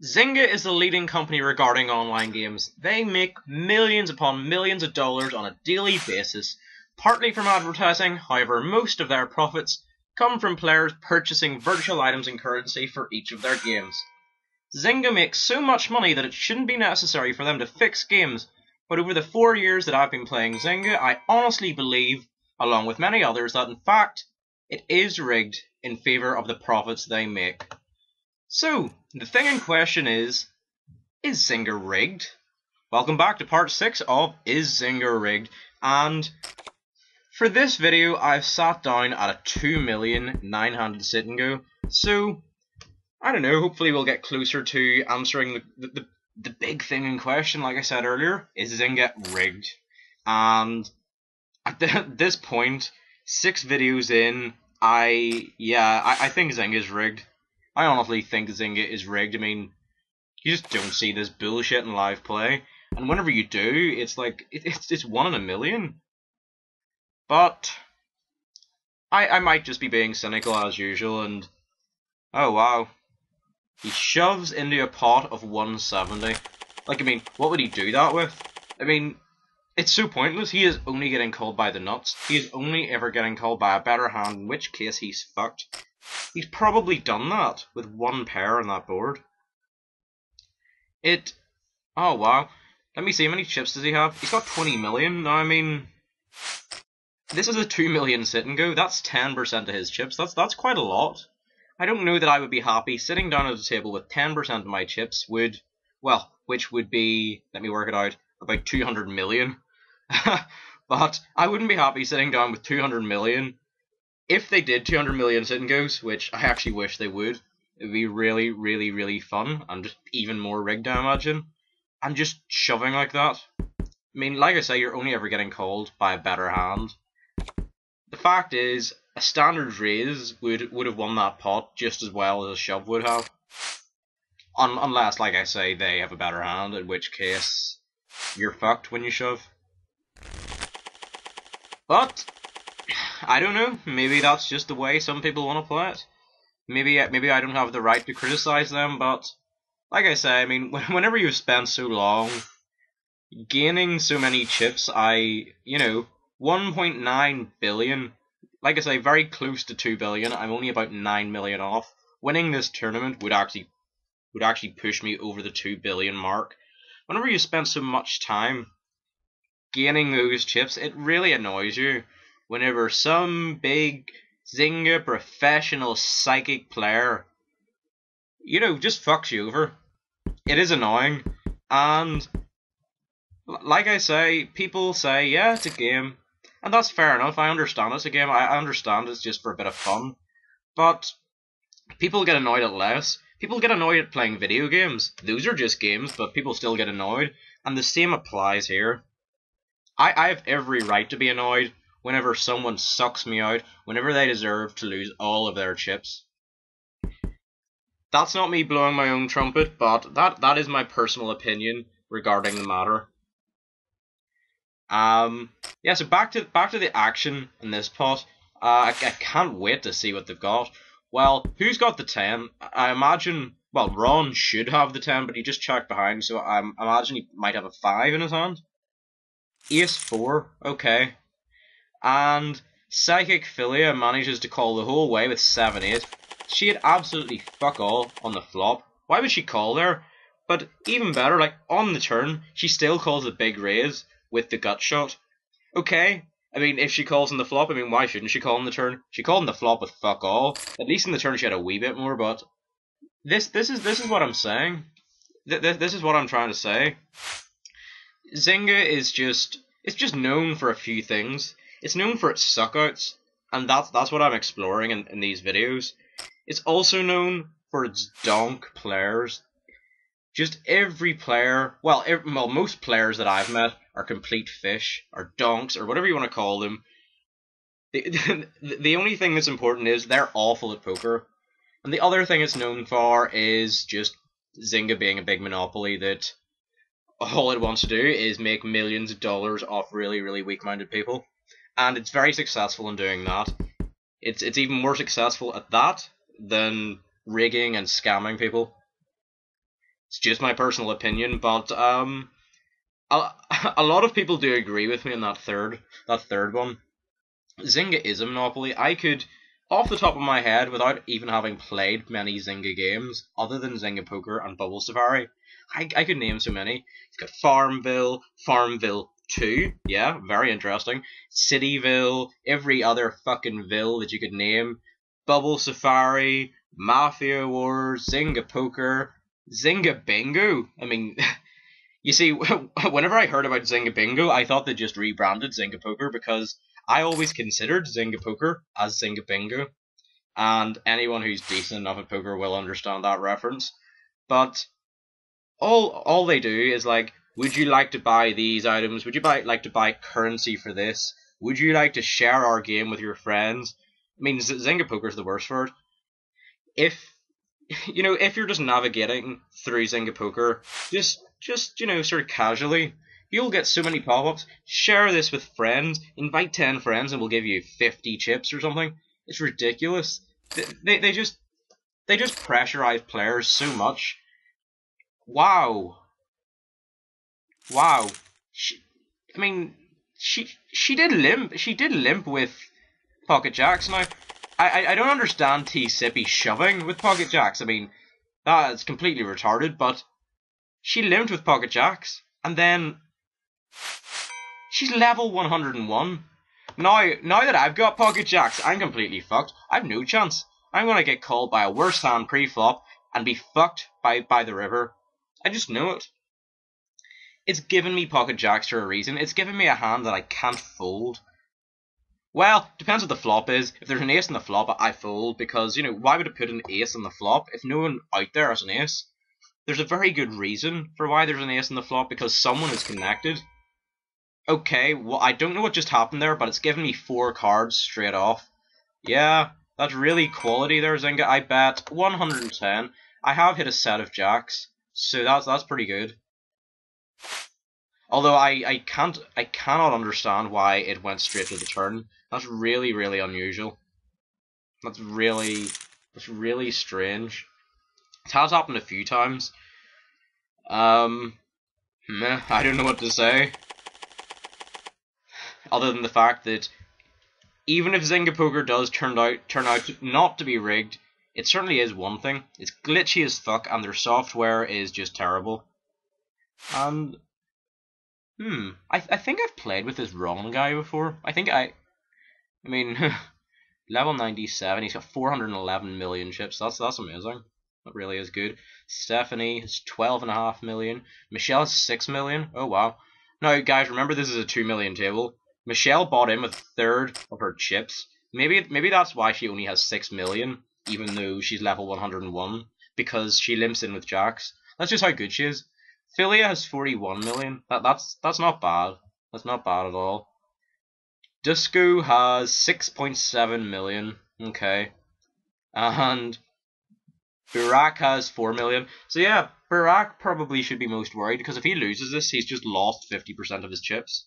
Zynga is the leading company regarding online games. They make millions upon millions of dollars on a daily basis, partly from advertising. However, most of their profits come from players purchasing virtual items and currency for each of their games. Zynga makes so much money that it shouldn't be necessary for them to fix games, but over the 4 years that I've been playing Zynga, I honestly believe, along with many others, that in fact, it is rigged in favour of the profits they make. So, the thing in question is Zynga rigged? Welcome back to part 6 of Is Zynga Rigged? And for this video, I've sat down at a 2 million 9-handed sit and go. So, I don't know, hopefully we'll get closer to answering the big thing in question. Like I said earlier, is Zynga rigged? And at this point, 6 videos in, I think Zynga's rigged. I honestly think Zynga is rigged. I mean, you just don't see this bullshit in live play, and whenever you do, it's like it's 1 in a million. But I might just be being cynical as usual, and oh wow, he shoves into a pot of 170. Like, I mean, what would he do that with? I mean, it's so pointless. He is only getting called by the nuts. He is only ever getting called by a better hand, in which case he's fucked. He's probably done that with 1 pair on that board. Oh wow. Let me see, how many chips does he have? He's got 20 million. Now, I mean, this is a 2 million sit and go. That's 10% of his chips. That's quite a lot. I don't know that I would be happy sitting down at a table with 10% of my chips which would be, let me work it out, about 200 million. But I wouldn't be happy sitting down with 200 million. If they did 200 million sit and goes, which I actually wish they would, it would be really, really, really fun, and just even more rigged, I imagine. And just shoving like that. I mean, like I say, you're only ever getting called by a better hand. The fact is, a standard raise would have won that pot just as well as a shove would have. Unless, like I say, they have a better hand, in which case you're fucked when you shove. But I don't know, maybe that's just the way some people want to play it. Maybe I don't have the right to criticize them, but like I say, I mean, whenever you've spent so long gaining so many chips, 1.9 billion, like I say, very close to 2 billion, I'm only about 9 million off. Winning this tournament would actually push me over the 2 billion mark. Whenever you spend so much time gaining those chips, it really annoys you. Whenever some big Zynga professional psychic player, just fucks you over. It is annoying. And like I say, people say, yeah, it's a game. And that's fair enough. I understand it's a game. I understand it's just for a bit of fun. But people get annoyed at less. People get annoyed at playing video games. Those are just games, but people still get annoyed. And the same applies here. I have every right to be annoyed whenever someone sucks me out, whenever they deserve to lose all of their chips. That's not me blowing my own trumpet, but that is my personal opinion regarding the matter. Yeah, so back to the action in this pot. I can't wait to see what they've got. Well, who's got the 10? I imagine, well, Ron should have the 10, but he just checked behind, so I imagine he might have a 5 in his hand. Ace 4, okay. And Psychic Philia manages to call the whole way with 7-8. She had absolutely fuck all on the flop. Why would she call there? But even better, like, on the turn, she still calls a big raise with the gut shot. Okay, I mean, if she calls on the flop, I mean, why shouldn't she call on the turn? She called on the flop with fuck all. At least in the turn she had a wee bit more, but this is what I'm saying. This is what I'm trying to say. Zynga is just known for a few things. It's known for its suckouts, and that's what I'm exploring in these videos. It's also known for its donk players. Just every player, well, most players that I've met are complete fish, or donks, or whatever you want to call them. The only thing that's important is they're awful at poker. And the other thing it's known for is just Zynga being a big monopoly that all it wants to do is make millions of dollars off really, really weak-minded people. And it's very successful in doing that. It's even more successful at that than rigging and scamming people. It's just my personal opinion, but a, a lot of people do agree with me on that third one. Zynga is a monopoly. I could, off the top of my head, without even having played many Zynga games, other than Zynga Poker and Bubble Safari, I could name so many. It's got Farmville, Farmville 2, yeah, very interesting. Cityville, every other fucking ville that you could name. Bubble Safari, Mafia Wars, Zynga Poker, Zynga Bingo. I mean, you see, whenever I heard about Zynga Bingo, I thought they just rebranded Zynga Poker because I always considered Zynga Poker as Zynga Bingo, and anyone who's decent enough at poker will understand that reference. But all they do is like, would you like to buy these items? Would you like to buy currency for this? Would you like to share our game with your friends? I mean, Zynga Poker's the worst for it. If if you're just navigating through Zynga Poker, just sort of casually, you'll get so many pop-ups. Share this with friends. Invite 10 friends, and we'll give you 50 chips or something. It's ridiculous. They just pressurize players so much. Wow. I mean, she did limp. She did limp with Pocket Jacks. Now, I don't understand T Sippy shoving with Pocket Jacks. I mean, that is completely retarded. But she limped with Pocket Jacks, and then she's level 101. Now that I've got Pocket Jacks, I'm completely fucked. I've no chance. I'm gonna get called by a worse hand pre-flop and be fucked by the river. I just know it. It's given me Pocket Jacks for a reason. It's given me a hand that I can't fold. Well, depends what the flop is. If there's an ace on the flop, I fold, because, why would I put an ace on the flop if no one out there has an ace? There's a very good reason for why there's an ace on the flop, because someone is connected. Okay, well, I don't know what just happened there, but it's given me 4 cards straight off. Yeah, that's really quality there, Zynga. I bet 110. I have hit a set of jacks, so that's pretty good. Although I cannot understand why it went straight to the turn. That's really, really unusual. That's really strange. It has happened a few times. I don't know what to say. Other than the fact that even if Zynga Poker does turn out not to be rigged, it certainly is one thing. It's glitchy as fuck, and their software is just terrible. And I think I've played with this wrong guy before. I mean, level 97, he's got 411 million chips. That's amazing. That really is good. Stephanie has 12.5 million. Michelle has 6 million. Oh wow. Now guys, remember this is a 2 million table. Michelle bought in with a third of her chips. Maybe that's why she only has 6 million, even though she's level 101, because she limps in with jacks. That's just how good she is. Philia has 41 million. That's not bad. That's not bad at all. Disco has 6.7 million. Okay. And Burak has 4 million. So yeah, Burak probably should be most worried, because if he loses this, he's just lost 50% of his chips.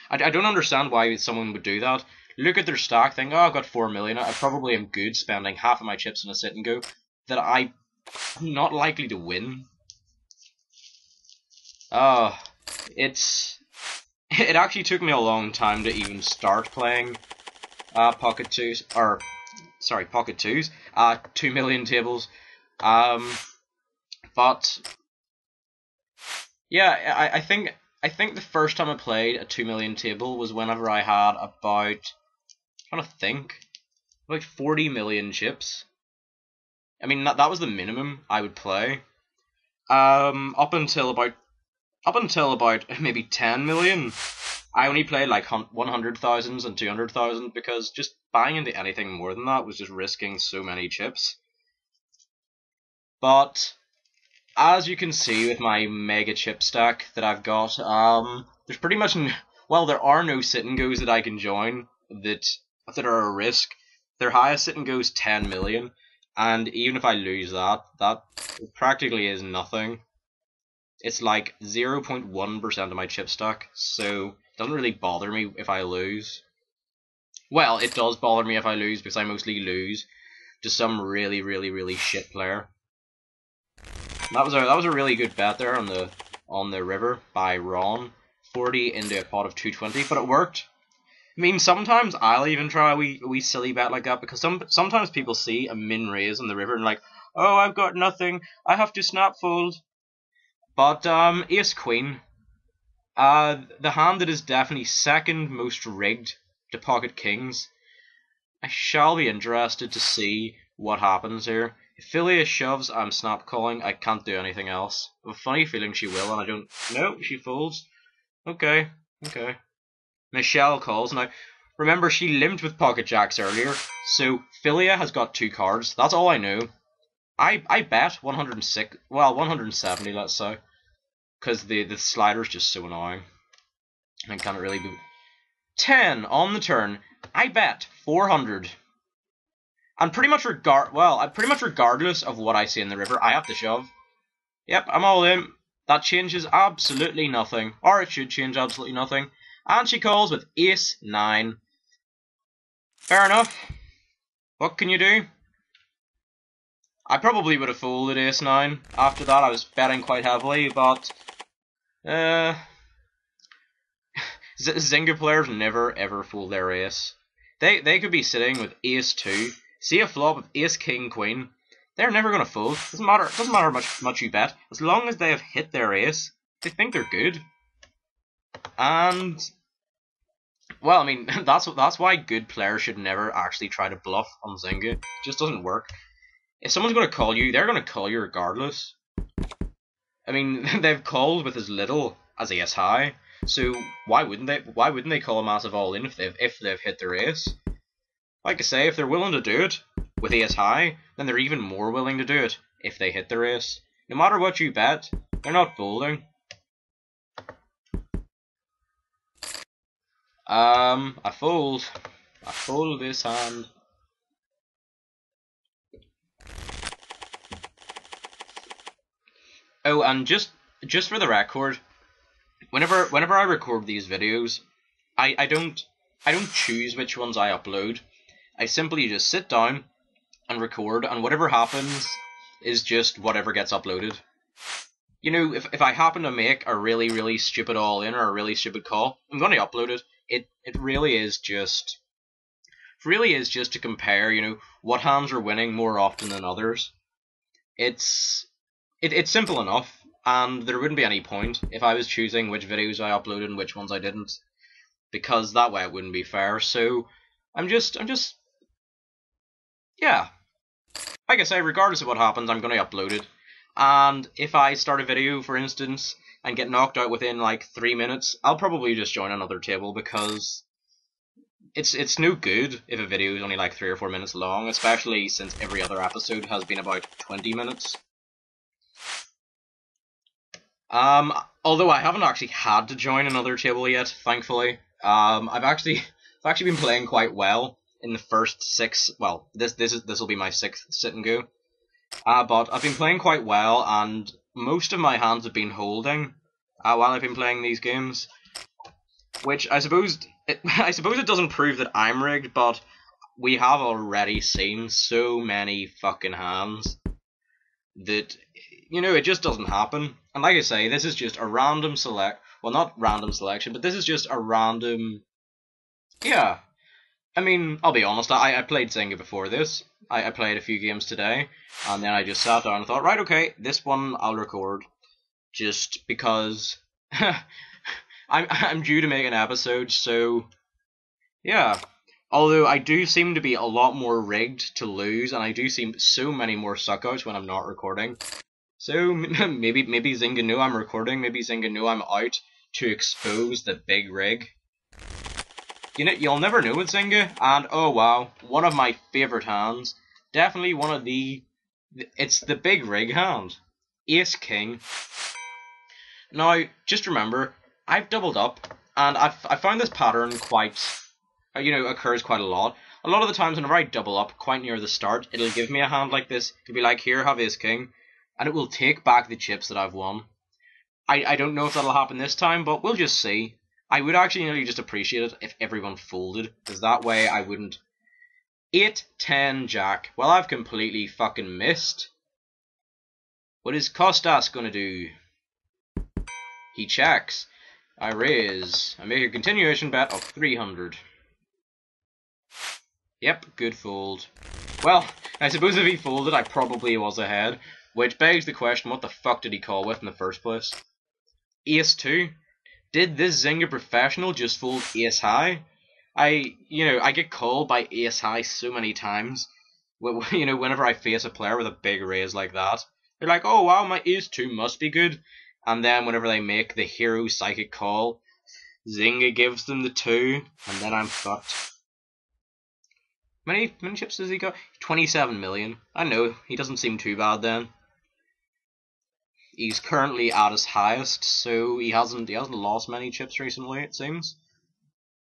I don't understand why someone would do that. Look at their stack, think, oh, I've got 4 million. I probably am good spending half of my chips in a sit and go that I'm not likely to win. It actually took me a long time to even start playing Pocket 2s, Pocket 2s, 2 million tables. But yeah, I think the first time I played a 2 million table was whenever I had about, I'm trying to think, like 40 million chips. I mean, that was the minimum I would play. Up until about maybe 10 million, I only played like 100,000s and 200,000, because just buying into anything more than that was just risking so many chips. But as you can see with my mega chip stack that I've got, there's pretty much there are no sit and goes that I can join that are a risk. Their highest sit and go is 10 million, and even if I lose that practically is nothing. It's like 0.1% of my chip stack, so it doesn't really bother me if I lose. Well, it does bother me if I lose, because I mostly lose to some really, really, really shit player. That was a really good bet there on the river by Ron. 40 into a pot of 220, but it worked. I mean, sometimes I'll even try a wee silly bet like that, because sometimes people see a min raise on the river and like, oh, I've got nothing, I have to snap fold. But Ace Queen, the hand that is definitely second most rigged to Pocket Kings. I shall be interested to see what happens here. If Philia shoves, I'm snap calling. I can't do anything else. I have a funny feeling she will, and I don't. No, she folds. Okay. Michelle calls. Now, remember, she limped with pocket jacks earlier, so Philia has got 2 cards. That's all I know. I bet 106, well, 170, let's say, because the slider's just so annoying. I can't really do 10 on the turn. I bet 400. And pretty much regardless of what I see in the river, I have to shove. Yep, I'm all in. That changes absolutely nothing. Or it should change absolutely nothing. And she calls with Ace 9. Fair enough. What can you do? I probably would have folded Ace 9. After that, I was betting quite heavily, but Zynga players never ever fold their ace. They could be sitting with Ace 2, see a flop with Ace King Queen. They're never gonna fold. Doesn't matter how much you bet. As long as they have hit their ace, they think they're good. And well, I mean, that's why good players should never actually try to bluff on Zynga. It just doesn't work. If someone's gonna call you, they're gonna call you regardless. I mean, they've called with as little as Ace High, so why wouldn't they? Why wouldn't they call a massive all in if they've hit their ace? Like I say, if they're willing to do it with Ace High, then they're even more willing to do it if they hit their ace. No matter what you bet, they're not folding. I fold this hand. Oh, and just for the record, whenever I record these videos, I don't choose which ones I upload. I simply just sit down and record, and whatever happens is just whatever gets uploaded. You know, if I happen to make a really stupid all in or a really stupid call, I'm gonna upload it. It really is just to compare, you know, what hands are winning more often than others. It's simple enough, and there wouldn't be any point if I was choosing which videos I uploaded and which ones I didn't, because that way it wouldn't be fair. So I'm just yeah. Like I say, regardless of what happens, I'm gonna upload it. And if I start a video, for instance, and get knocked out within like 3 minutes, I'll probably just join another table, because it's no good if a video is only like 3 or 4 minutes long, especially since every other episode has been about 20 minutes. Although I haven't actually had to join another table yet, thankfully. I've actually been playing quite well in the first 6. Well, this will be my 6th sit and go. But I've been playing quite well, and most of my hands have been holding while I've been playing these games, which I suppose it doesn't prove that I'm rigged, but we have already seen so many fucking hands that, you know, it just doesn't happen. And like I say, this is just a random well, not random selection, but this is just a random, yeah. I mean, I'll be honest, I played Zynga before this. I played a few games today, and then I just sat down and thought, right, okay, this one I'll record, just because I'm due to make an episode, so yeah. Although I do seem to be a lot more rigged to lose, and I do seem so many more suckouts when I'm not recording. So maybe Zynga knew I'm recording, maybe Zynga knew I'm out to expose the big rig. You know, you'll never know with Zynga, and oh wow, one of my favourite hands, definitely one of it's the big rig hand, Ace King. Now, just remember, I've doubled up, and I found this pattern quite, you know, occurs quite a lot. A lot of the times whenever I double up quite near the start, it'll give me a hand like this. It'll be like, here, have Ace King, and it will take back the chips that I've won. I don't know if that'll happen this time, but we'll just see. I would actually nearly just appreciate it if everyone folded, because that way I wouldn't. 8-10 Jack. Well, I've completely fucking missed. What is Kostas gonna do? He checks. I raise. I make a continuation bet of 300. Yep, good fold. Well, I suppose if he folded, I probably was ahead. Which begs the question, what the fuck did he call with in the first place? Ace 2? Did this Zynga professional just fold ace high? I get called by ace high so many times. Whenever I face a player with a big raise like that. They're like, oh wow, my ace 2 must be good. And then whenever they make the hero psychic call, Zynga gives them the 2, and then I'm fucked. Many chips does he got? 27 million. I know, he doesn't seem too bad then. He's currently at his highest, so he hasn't lost many chips recently, it seems.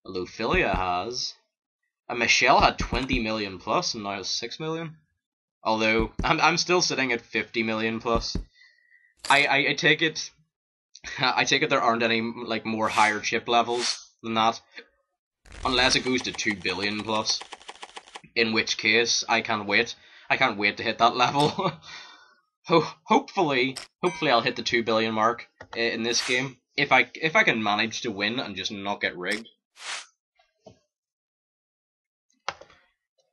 Although Philia has. And Michelle had 20 million plus and now has 6 million. Although I'm still sitting at 50 million plus. I take it there aren't any like more higher chip levels than that. Unless it goes to 2 billion plus. In which case I can't wait. I can't wait to hit that level. Hopefully I'll hit the 2 billion mark in this game. If I can manage to win and just not get rigged.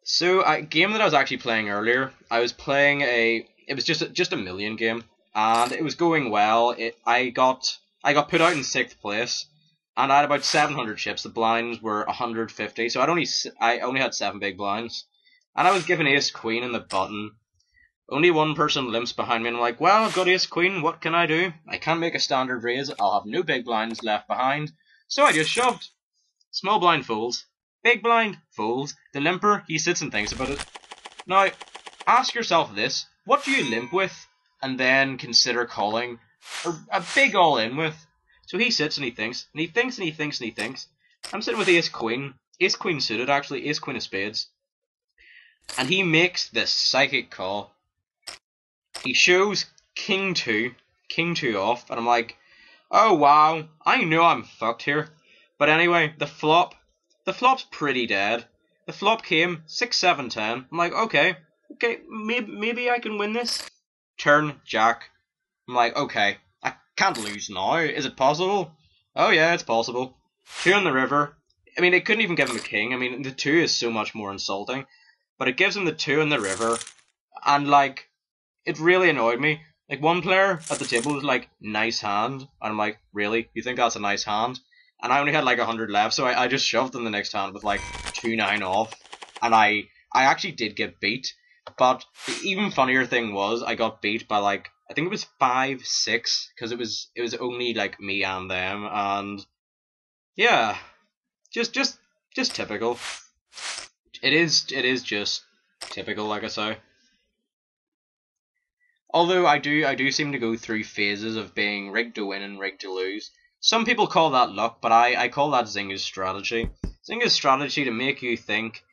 So a game that I was actually playing earlier, I was playing it was just a million game, and it was going well. I got put out in 6th place, and I had about 700 chips. The blinds were 150, so I only had 7 big blinds, and I was given ace queen in the button. Only one person limps behind me, and I'm like, well, I've got ace queen. What can I do? I can't make a standard raise. I'll have no big blinds left behind, so I just shoved. Small blind folds. Big blind folds. The limper, he sits and thinks about it. Now, ask yourself this. What do you limp with? And then consider calling a big all-in with. So he sits and he thinks. And he thinks and he thinks and he thinks. I'm sitting with ace queen. Ace queen suited, actually. Ace queen of spades. And he makes this psychic call. He shows king 2. King 2 off. And I'm like, oh wow. I know I'm fucked here. But anyway, the flop's pretty dead. The flop came 6, 7, 10. I'm like, okay, maybe I can win this. Turn jack. I'm like, okay, I can't lose now. Is it possible? Oh yeah, it's possible. 2 on the river. I mean, it couldn't even give him a king. I mean, the 2 is so much more insulting. But it gives him the 2 on the river, and like, it really annoyed me. Like, one player at the table was like, nice hand, and I'm like, really? You think that's a nice hand? And I only had like 100 left, so I just shoved in the next hand with like 2-9 off. And I actually did get beat. But the even funnier thing was, I got beat by like, I think it was 5-6, because it was only like me and them, and yeah, just typical. It is just typical, like I say. Although I do seem to go through phases of being rigged to win and rigged to lose. Some people call that luck, but I call that Zynga's strategy. Zynga's strategy to make you think,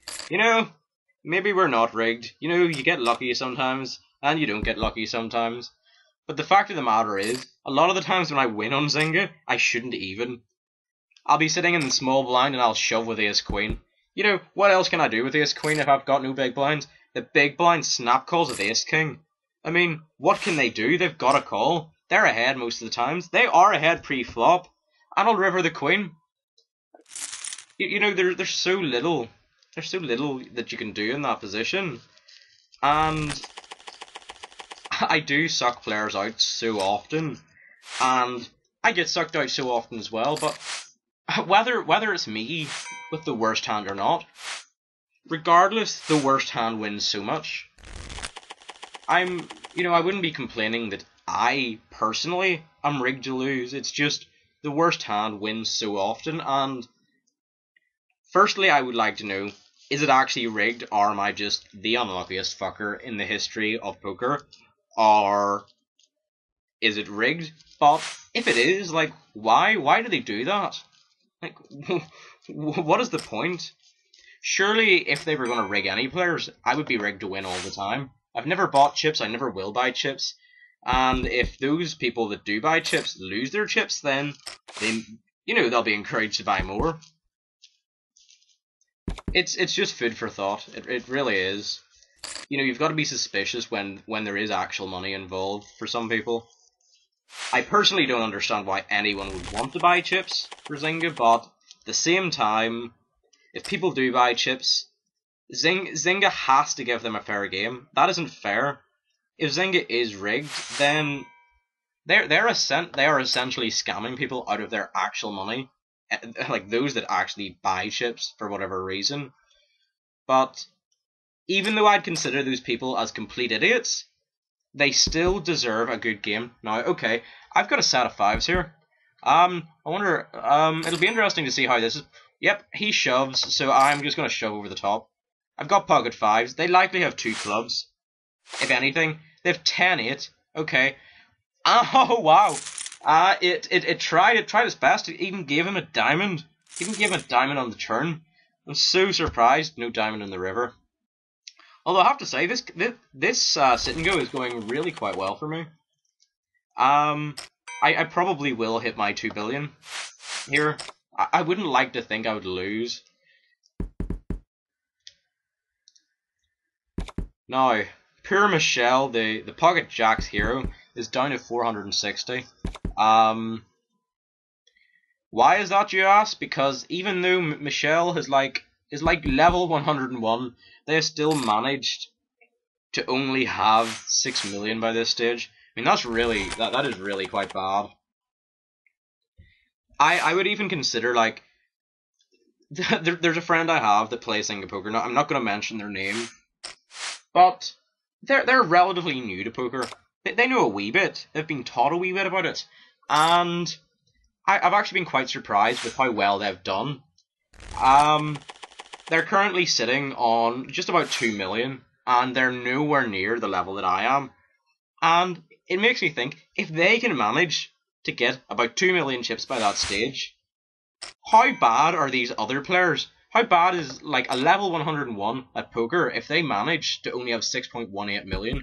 maybe we're not rigged. You get lucky sometimes, and you don't get lucky sometimes. But the fact of the matter is, a lot of the times when I win on Zynga, I shouldn't even. I'll be sitting in the small blind and I'll shove with ace queen. What else can I do with ace queen if I've got no big blinds? The big blind snap calls with ace king. I mean, what can they do? They've got a call. They're ahead most of the times. They are ahead pre-flop. And I'll river the queen. There's so little. There's so little that you can do in that position. And I do suck players out so often. And I get sucked out so often as well. But whether it's me with the worst hand or not, regardless, the worst hand wins so much. I wouldn't be complaining that I, personally, am rigged to lose. It's just the worst hand wins so often, and firstly, I would like to know, is it actually rigged, or am I just the unluckiest fucker in the history of poker? Or is it rigged? But if it is, like, why? Why do they do that? Like, what is the point? Surely, if they were going to rig any players, I would be rigged to win all the time. I've never bought chips, I never will buy chips. And if those people that do buy chips lose their chips, then they'll be encouraged to buy more. It's just food for thought. It really is. you know, you've got to be suspicious when there is actual money involved for some people. I personally don't understand why anyone would want to buy chips for Zynga, but at the same time, if people do buy chips, Zynga has to give them a fair game. That isn't fair. If Zynga is rigged, then they are essentially scamming people out of their actual money, like those that actually buy chips for whatever reason. But even though I'd consider those people as complete idiots, they still deserve a good game. Now, okay, I've got a set of 5s here. I wonder, it'll be interesting to see how this is. Yep, he shoves, so I'm just going to shove over the top. I've got pocket 5s. They likely have 2 clubs. If anything, they have 10-8. Okay. Oh, wow. It tried its best. It even gave him a diamond. It even gave him a diamond on the turn. I'm so surprised. No diamond in the river. Although I have to say, this sit and go is going really quite well for me. I probably will hit my 2 billion here. I wouldn't like to think I would lose. Now, poor Michelle, the Pocket Jack's hero, is down to 460. Why is that, you ask? Because even though Michelle is like level 101, they have still managed to only have 6 million by this stage. I mean, that's really that is really quite bad. I would even consider, like, there's a friend I have that plays Zynga Poker. Now, I'm not going to mention their name, but they're relatively new to poker. They know a wee bit. They've been taught a wee bit about it, and I've actually been quite surprised with how well they've done. They're currently sitting on just about 2 million, and they're nowhere near the level that I am. And it makes me think, if they can manage to get about 2 million chips by that stage, how bad are these other players? How bad is, like, a level 101 at poker if they manage to only have 6.18 million?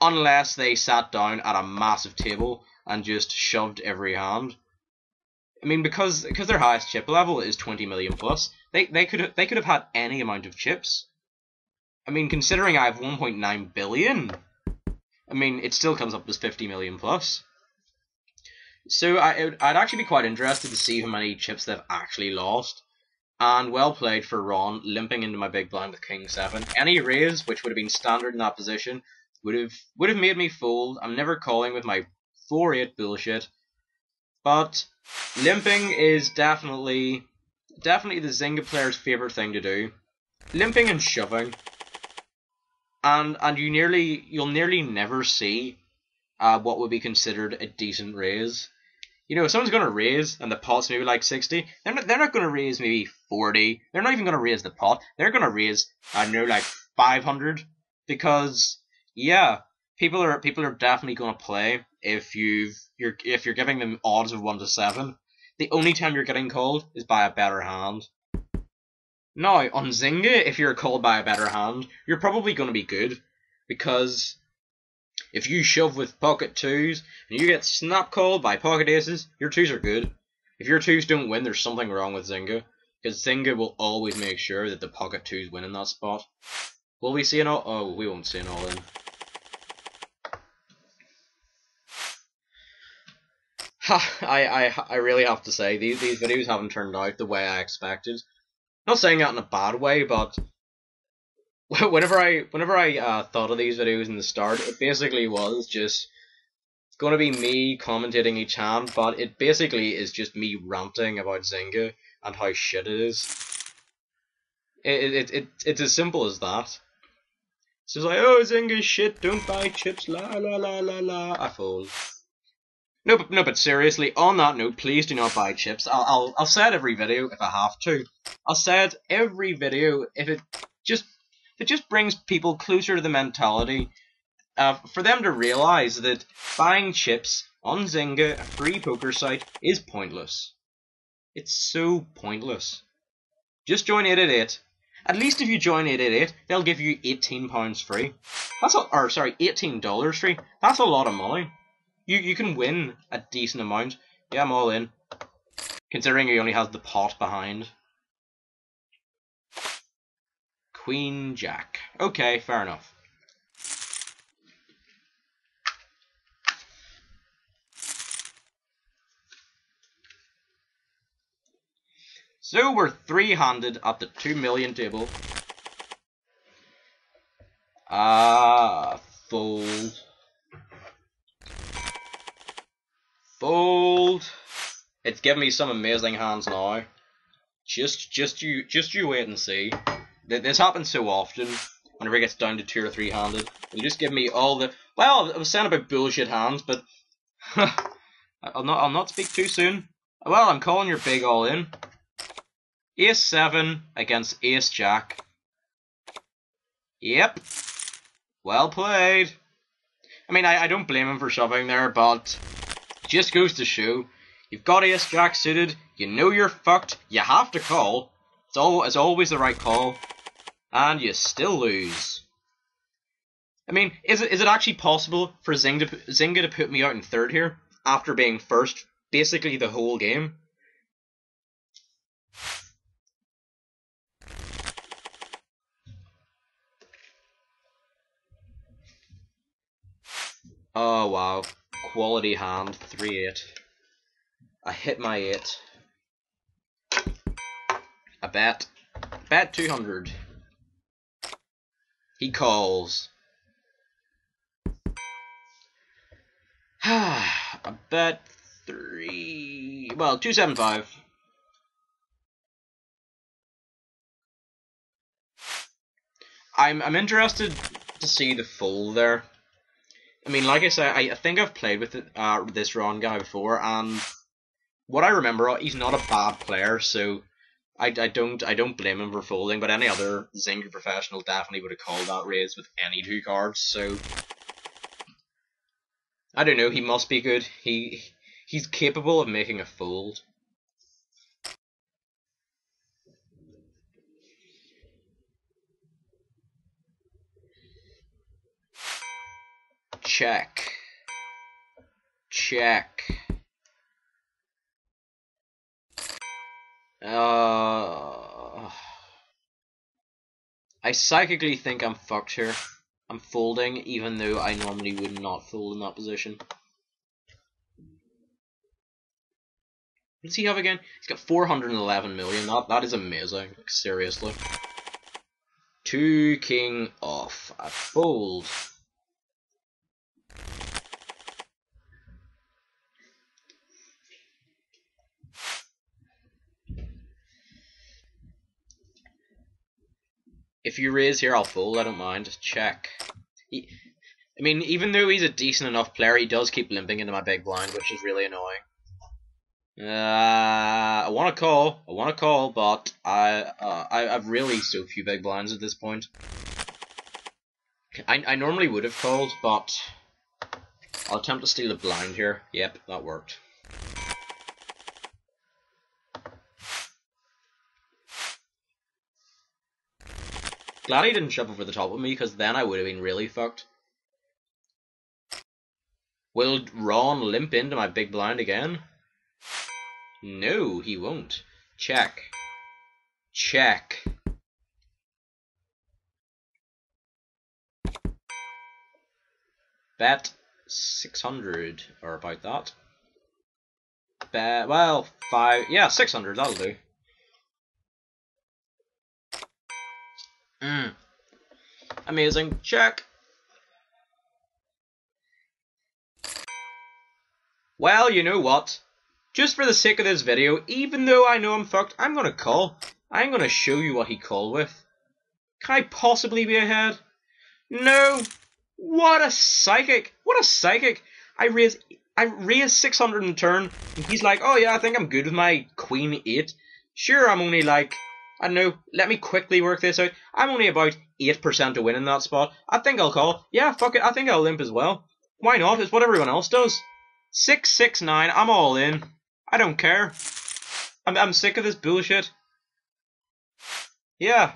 Unless they sat down at a massive table and just shoved every hand. I mean, because their highest chip level is 20 million plus, they could have had any amount of chips. I mean, considering I have 1.9 billion, I mean, it still comes up as 50 million plus. So I'd actually be quite interested to see how many chips they've actually lost. And well played for Ron, limping into my big blind with King 7. Any raise, which would have been standard in that position, would have made me fold. I'm never calling with my 4-8 bullshit. But limping is definitely the Zynga player's favourite thing to do. Limping and shoving. And you'll nearly never see what would be considered a decent raise. You know, if someone's going to raise and the pot's maybe like 60, they're not going to raise maybe 40. They're not even going to raise the pot. They're going to raise, I don't know, like 500. Because, yeah, people are definitely going to play if you're giving them odds of 1 to 7. The only time you're getting called is by a better hand. Now, on Zynga, if you're called by a better hand, you're probably going to be good. Because if you shove with pocket 2s and you get snap called by pocket aces, your 2s are good. If your 2s don't win, there's something wrong with Zynga. Because Zynga will always make sure that the pocket 2s win in that spot. Will we see an all? Oh, we won't see an all in. I really have to say, these videos haven't turned out the way I expected. Not saying that in a bad way, but whenever I thought of these videos in the start, it basically was just going to be me commentating each hand, but it basically is just me ranting about Zynga and how shit it is. It's as simple as that. It's just like, oh, Zynga's shit, don't buy chips, la la la la la. I fold. No, but seriously, on that note, please do not buy chips. I'll say it every video if I have to. I'll say it every video if it just brings people closer to the mentality, for them to realize that buying chips on Zynga, a free poker site, is pointless. It's so pointless. Just join 888. At least if you join 888, they'll give you £18 free. $18 free. That's a lot of money. You can win a decent amount. Yeah, I'm all in. Considering he only has the pot behind. Queen Jack. Okay, fair enough. So we're three-handed at the 2 million table. Fold. Fold. It's giving me some amazing hands now. Just you wait and see. This happens so often. Whenever it gets down to 2 or 3-handed, you just give me all the. Well, I was saying about bullshit hands, but I'll not speak too soon. Well, I'm calling your big all in. Ace 7 against Ace Jack. Yep. Well played. I mean, I don't blame him for shoving there, but just goes to show, you've got Ace Jack suited, you know you're fucked, you have to call. It's always the right call, and you still lose. I mean, is it actually possible for Zynga to put me out in third here, after being first basically the whole game? Oh wow, quality hand, 3-8. I hit my 8. I bet 200. He calls. I bet 275. I'm interested to see the fold there. I mean, like I said, I think I've played with this Ron guy before, and what I remember, he's not a bad player, so I don't blame him for folding. But any other Zynga professional definitely would have called that raise with any 2 cards. So I don't know. He must be good. He's capable of making a fold. Check. Check. I psychically think I'm fucked here. I'm folding, even though I normally would not fold in that position. What does he have again? He's got 411 million. That is amazing. Like, seriously. 2 king off. I fold. If you raise here, I'll fold. I don't mind. Just check. I mean, even though he's a decent enough player, he does keep limping into my big blind, which is really annoying. I want to call, but I've really so few big blinds at this point. I normally would have called, but I'll attempt to steal a blind here. Yep, that worked. Glad he didn't shove over the top of me, because then I would have been really fucked. Will Ron limp into my big blind again? No, he won't. Check. Check. Bet 600, or about that. Bet, well, 600, that'll do. Amazing. Check. Well, you know what? Just for the sake of this video, even though I know I'm fucked, I'm gonna call. I'm gonna show you what he called with. Can I possibly be ahead? No. What a psychic. What a psychic. I raise 600 in turn, and he's like, oh yeah, I think I'm good with my queen 8. Sure, I'm only like, I don't know, let me quickly work this out. I'm only about 8% to win in that spot. I think I'll call. Yeah, fuck it, I think I'll limp as well. Why not? It's what everyone else does. 669, I'm all in. I don't care. I'm sick of this bullshit. Yeah.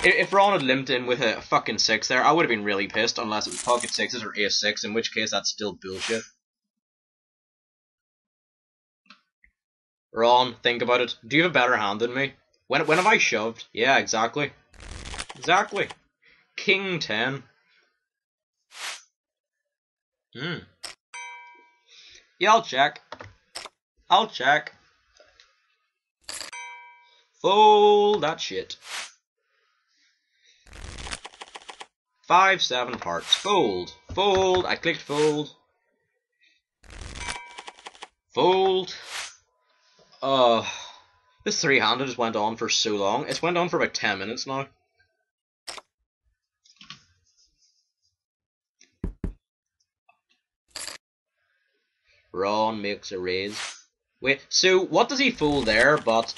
If Ron had limped in with a fucking 6 there, I would have been really pissed, unless it was pocket 6s or ace 6, in which case that's still bullshit. Ron, think about it. Do you have a better hand than me? When have I shoved? Yeah, exactly. Exactly. King 10. Yeah, I'll check. I'll check. Fold that shit. 5, 7 hearts. Fold. Fold. I clicked fold. Fold. This three-handed just went on for so long. It's went on for about 10 minutes now. Ron makes a raise. Wait, so what does he fold there, but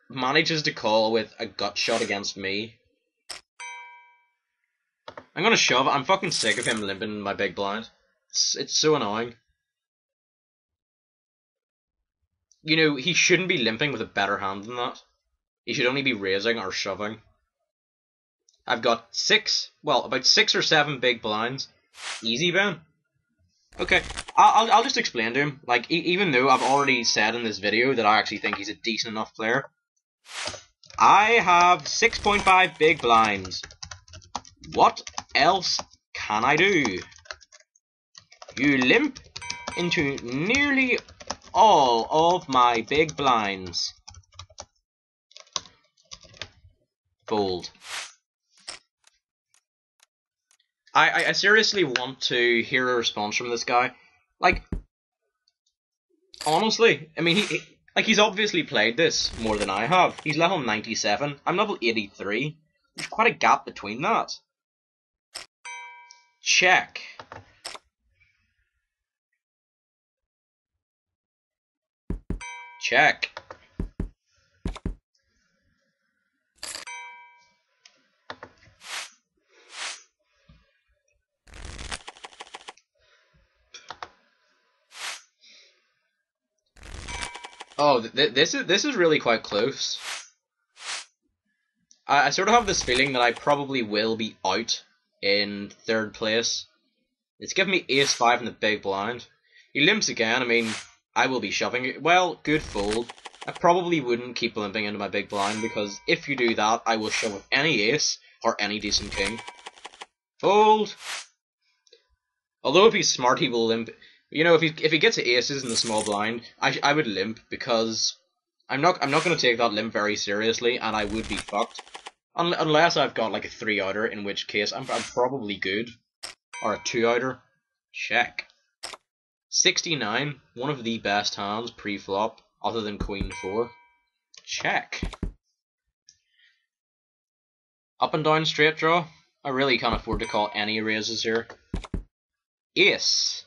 manages to call with a gut shot against me? I'm gonna shove. I'm fucking sick of him limping my big blind. It's so annoying. You know, he shouldn't be limping with a better hand than that. He should only be raising or shoving. I've got about 6 or 7 big blinds. Easy, Ben. Okay, I'll just explain to him. Like, even though I've already said in this video that I actually think he's a decent enough player, I have 6.5 big blinds. What else can I do? You limp into nearly all of my big blinds. Fold. I seriously want to hear a response from this guy. Like, honestly, I mean, he's obviously played this more than I have. He's level 97. I'm level 83. There's quite a gap between that. Check. Check. Oh, this is really quite close. I sort of have this feeling that I probably will be out in 3rd place. It's given me ace-5 in the big blind. He limps again. I mean, I will be shoving it. Well, good fold. I probably wouldn't keep limping into my big blind, because if you do that, I will shove with any ace or any decent king. Fold. Although if he's smart, he will limp. You know, if he gets aces in the small blind, I would limp, because I'm not going to take that limp very seriously, and I would be fucked. Unless I've got like a 3-outer, in which case I'm probably good. Or a 2-outer. Check. 69, one of the best hands pre-flop, other than Queen 4. Check. Up and down straight draw. I really can't afford to call any raises here. Ace.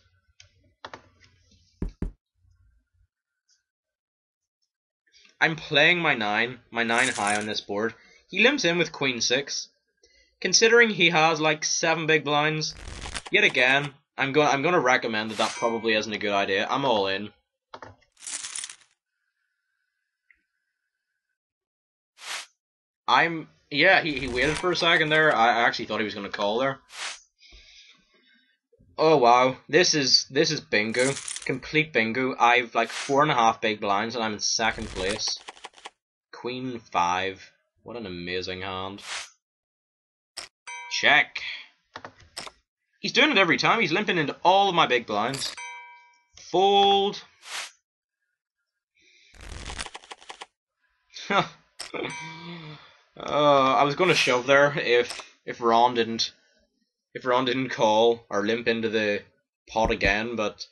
I'm playing my 9 high on this board. He limps in with Queen 6. Considering he has like 7 big blinds, yet again, I'm gonna recommend that probably isn't a good idea. I'm all in. Yeah, he waited for a second there. I actually thought he was gonna call there. Oh wow, this is bingo, complete bingo. I've like 4.5 big blinds and I'm in 2nd place. Queen 5, what an amazing hand. Check. He's doing it every time. He's limping into all of my big blinds. Fold. I was going to shove there if Ron didn't call or limp into the pot again, but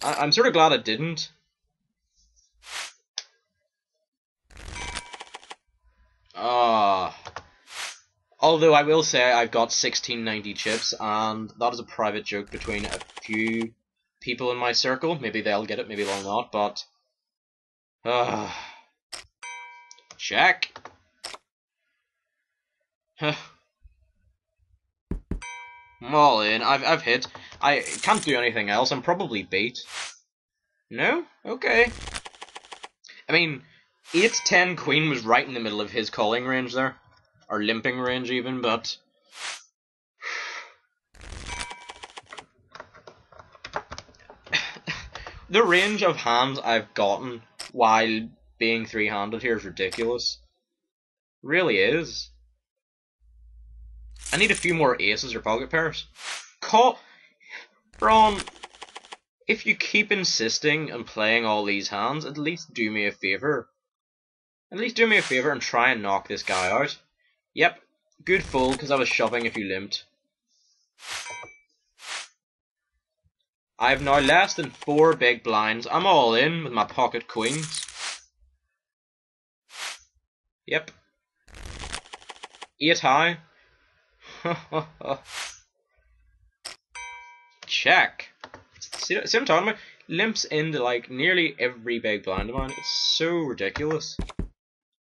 I'm sort of glad it didn't. Although I will say I've got 1690 chips, and that is a private joke between a few people in my circle. Maybe they'll get it, maybe they'll not, but... check. I'm all in. I've hit. I can't do anything else. I'm probably beat. No? Okay. I mean, 8-10 queen was right in the middle of his calling range there. Or limping range even, but... the range of hands I've gotten while being 3-handed here is ridiculous. Really is. I need a few more aces or pocket pairs. Call... Braun, if you keep insisting on playing all these hands, at least do me a favour. At least do me a favour and try and knock this guy out. Yep, good fold, because I was shoving if you limped. I have now less than 4 big blinds. I'm all in with my pocket queens. Yep. 8 high. Check. See what I'm talking about? Limps into like nearly every big blind of mine. It's so ridiculous.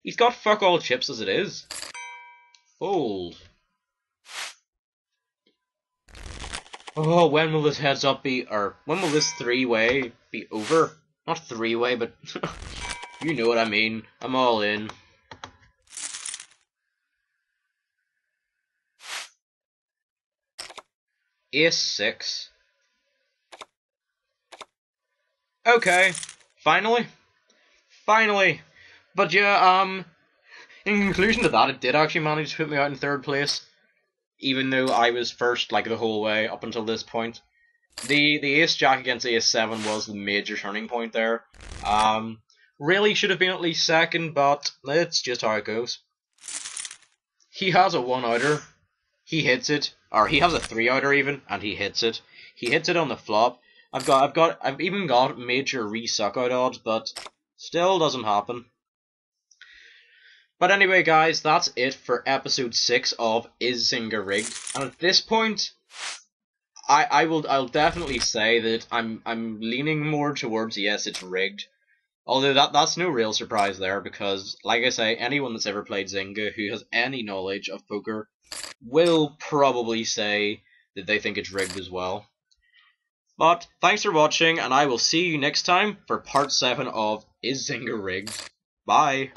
He's got fuck all chips as it is. Fold. Oh, when will this heads up be, or when will this 3-way be over? Not 3-way, but you know what I mean. I'm all in. Ace 6. Okay, finally. But yeah, in conclusion to that, it did actually manage to put me out in 3rd place, even though I was first like the whole way up until this point. The ace jack against ace 7 was the major turning point there. Really should have been at least 2nd, but it's just how it goes. He has a 1-outer. He hits it, or he has a 3-outer even, and he hits it. He hits it on the flop. I've even got major resuck out odds, but still doesn't happen. But anyway, guys, that's it for episode 6 of Is Zynga Rigged? And at this point, I'll definitely say that I'm leaning more towards yes, it's rigged. Although that's no real surprise there, because like I say, anyone that's ever played Zynga who has any knowledge of poker will probably say that they think it's rigged as well. But thanks for watching, and I will see you next time for part 7 of Is Zynga Rigged? Bye!